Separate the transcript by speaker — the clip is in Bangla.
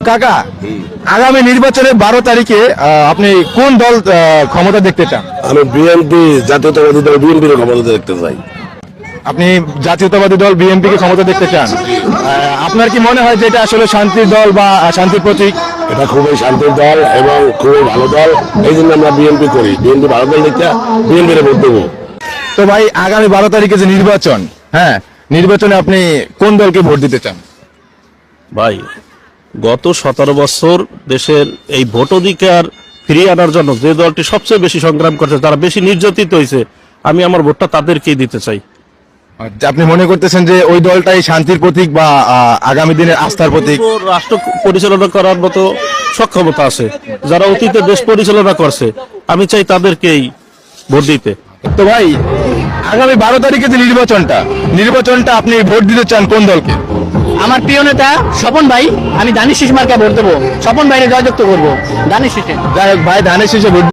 Speaker 1: কাকা, আগামী নির্বাচনে 12 তারিখে আপনি কোন দল ক্ষমতা দেখতে চান?
Speaker 2: আমি বিএনপি জাতীয়তাবাদী দল বিএনপির ক্ষমতা দেখতে চাই।
Speaker 1: আপনি জাতীয়তাবাদী দল বিএনপি কে ক্ষমতা দেখতে চান? আপনার কি মনে হয় যে এটা আসলে শান্তির দল বা শান্তির প্রতীক?
Speaker 2: এটা খুবই শান্তির দল এবং খুবই ভালো দল, এই জন্য আমরা বিএনপি করি। বিএনপি ভালো দল দেখতে বিএনপির ভোট দেবো।
Speaker 1: তো ভাই, আগামী 12 তারিখে যে নির্বাচন, হ্যাঁ, নির্বাচনে আপনি কোন দলকে ভোট দিতে চান?
Speaker 3: ভাই, গত 17 বছর দেশের এই ভোটাধিকার ফিরিয়ে আনার জন্য যে দলটি সবচেয়ে বেশি সংগ্রাম করছে, যারা বেশি নির্যাতিত হয়েছে, আমি আমার ভোটটা তাদেরকেই দিতে চাই।
Speaker 1: আপনি মনে করতেছেন যে ওই দলটাই শান্তির প্রতীক বা আগামী দিনের আস্থার প্রতীক?
Speaker 3: রাষ্ট্র পরিচালনা করার মতো সক্ষমতা আছে, যারা অতীতে দেশ পরিচালনা করছে, আমি চাই তাদেরকেই ভোট দিতে।
Speaker 1: তো ভাই, আগামী 12 তারিখে যে নির্বাচনটা আপনি ভোট দিতে চান কোন দলকে?
Speaker 4: আমার প্রিয় নেতা স্বপন ভাই, আমি দানিশ শীষ মার্কায় ভোট দেবো। স্বপন ভাইকে জয়যুক্ত করবো, দানিশ শীষে।
Speaker 1: যাই হোক ভাই, ধানের শীষে ভোট